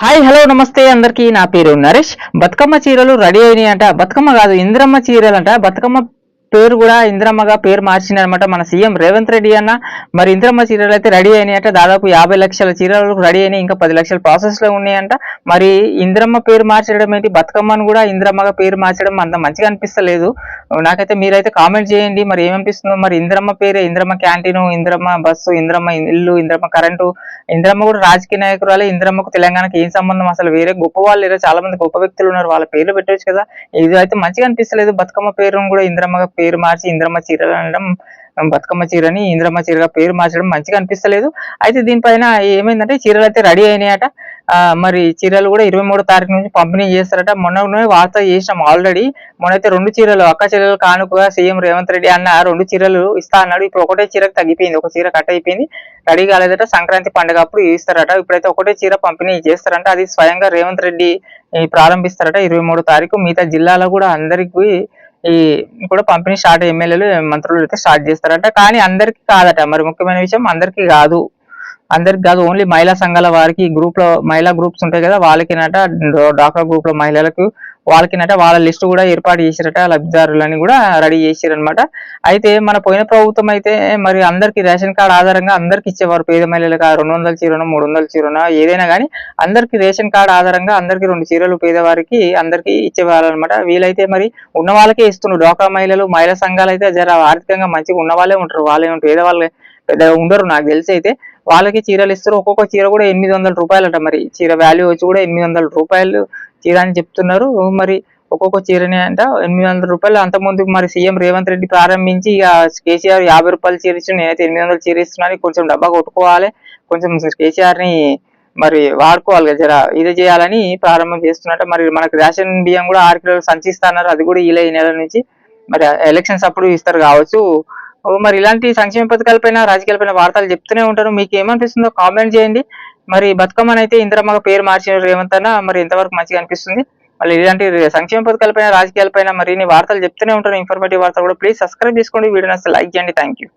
Hi hello నమస్తే అందరికీ. నా పేరు నరేష్. బతుకమ్మ చీరలు రెడీ అయినాయి అంట. బతుకమ్మ కాదు, ఇంద్రమ్మ చీరలు అంట. బతుకమ్మ పేరు కూడా ఇంద్రమ్మగా పేరు మార్చిందనమాట మన సీఎం రేవంత్ రెడ్డి అన్న. మరి ఇంద్రమ్మ చీరలు అయితే రెడీ అయినాయంట. దాదాపు 50 లక్షల చీరలు రెడీ అయినాయి, ఇంకా 10 లక్షల ప్రాసెస్ లో ఉన్నాయంట. మరి ఇంద్రమ్మ పేరు మార్చడం ఏంటి, బతుకమ్మను కూడా ఇంద్రమ్మగా పేరు మార్చడం అంత మంచిగా అనిపిస్తలేదు నాకైతే. మీరైతే కామెంట్ చేయండి, మరి ఏమనిపిస్తుందో. మరి ఇంద్రమ్మ పేరే, ఇంద్రమ్మ క్యాంటీన్, ఇంద్రమ్మ బస్సు, ఇంద్రమ్మ ఇల్లు, ఇంద్రమ్మ కరెంటు. ఇంద్రమ్మ కూడా రాజకీయ నాయకురాలే. ఇంద్రమ్మకు తెలంగాణకి ఏం సంబంధం? అసలు వేరే గొప్ప వాళ్ళు లేరు, చాలా మంది గొప్ప వ్యక్తులు ఉన్నారు, వాళ్ళ పేర్లు పెట్టవచ్చు కదా. ఇది అయితే మంచిగా అనిపిస్తలేదు. బతుకమ్మ పేరును కూడా ఇంద్రమ్మగా పేరు మార్చి ఇంద్రమ్మ చీరలు అనడం, బతుకమ్మ చీరని ఇంద్రమ్మ చీరగా పేరు మార్చడం మంచిగా అనిపిస్తలేదు. అయితే దీనిపైన ఏమైందంటే చీరలు అయితే రెడీ అయినాయట. మరి చీరలు కూడా 23వ తారీఖు నుంచి పంపిణీ చేస్తారట. మొన్న వార్త చేసినాం ఆల్రెడీ. మొన్నైతే 2 చీరలు అక్క చెల్లెలు కానుకగా సీఎం రేవంత్ రెడ్డి అన్న 2 చీరలు ఇస్తా అన్నాడు. ఇప్పుడు ఒకటే చీరకు తగ్గిపోయింది, ఒక చీర కట్ అయిపోయింది, రెడీ కాలేదట. సంక్రాంతి పండుగ అప్పుడు ఇస్తారట. ఇప్పుడైతే ఒకటే చీర పంపిణీ చేస్తారంట. అది స్వయంగా రేవంత్ రెడ్డి ప్రారంభిస్తారట 23వ తారీఖు. మిగతా జిల్లాలో కూడా అందరికి ఈ కూడా పంపిణీ స్టార్ట్, ఎమ్మెల్యేలు మంత్రులు అయితే స్టార్ట్ చేస్తారట. కానీ అందరికి కాదట. మరి ముఖ్యమైన విషయం, అందరికి కాదు ఓన్లీ మహిళా సంఘాల వారికి, గ్రూప్ లో మహిళా గ్రూప్స్ ఉంటాయి కదా, వాళ్ళకినట, డాక్రా గ్రూప్ లో మహిళలకు వాళ్ళకినట, వాళ్ళ లిస్టు కూడా ఏర్పాటు చేసిరట. లబ్ధిదారులని కూడా రెడీ చేసిరనమాట. అయితే మన పోయిన ప్రభుత్వం అయితే మరి అందరికి రేషన్ కార్డు ఆధారంగా అందరికి ఇచ్చేవారు. పేద మహిళలకు 200 చీరను, 300 చీరను, ఏదైనా కానీ అందరికి రేషన్ కార్డు ఆధారంగా అందరికి 2 చీరలు పేదవారికి అందరికి ఇచ్చేవారు అనమాట. వీలైతే మరి ఉన్న వాళ్ళకే ఇస్తున్నారు. డాక్రా మహిళలు, మహిళా సంఘాలు అయితే జర ఆర్థికంగా మంచిగా ఉన్న వాళ్ళే ఉంటారు, వాళ్ళే పేదవాళ్ళు పెద్దగా ఉండరు నాకు తెలిసి. అయితే వాళ్ళకి చీరలు ఇస్తారు. ఒక్కొక్క చీర కూడా 800 రూపాయలట. మరి చీర వాల్యూ వచ్చి కూడా 800 రూపాయలు చీర అని చెప్తున్నారు. మరి ఒక్కొక్క చీరని అంట 800 రూపాయలు. అంతకుముందు మరి సీఎం రేవంత్ రెడ్డి ప్రారంభించి ఇక కేసీఆర్ 50 రూపాయలు చీర ఇచ్చి, నేనైతే 800 చీర ఇస్తున్నాను, కొంచెం డబ్బా కొట్టుకోవాలి, కొంచెం కేసీఆర్ ని మరి వాడుకోవాలి కదా, జర ఇది చేయాలని ప్రారంభం చేస్తున్నట్ట. మరి మనకి రేషన్ బియ్యం కూడా 6 కిలోలు సంచిస్తున్నారు. అది కూడా ఈ నెల నుంచి మరి ఎలక్షన్స్ అప్పుడు ఇస్తారు కావచ్చు. మరి ఇలాంటి సంక్షేమ పథకాలపైన, రాజకీయాలపైన వార్తలు చెప్తూనే ఉంటారు. మీకు ఏమనిపిస్తుందో కామెంట్ చేయండి. మరి బతుకమ్మని అయితే ఇంద్రమ్మగా పేరు మార్చిన రేవంత్ అన్న, మరి ఎంతవరకు మంచిగా అనిపిస్తుంది? మళ్ళీ ఇలాంటి సంక్షేమ పథకాలపైన, రాజకీయాలపైన మరిన్ని వార్తలు చెప్తూనే ఉంటారు, ఇన్ఫర్మేటివ్ వార్తలు కూడా. ప్లీజ్ సబ్స్క్రైబ్ చేసుకోండి, వీడియో నచ్చితే లైక్ చేయండి. Thank you.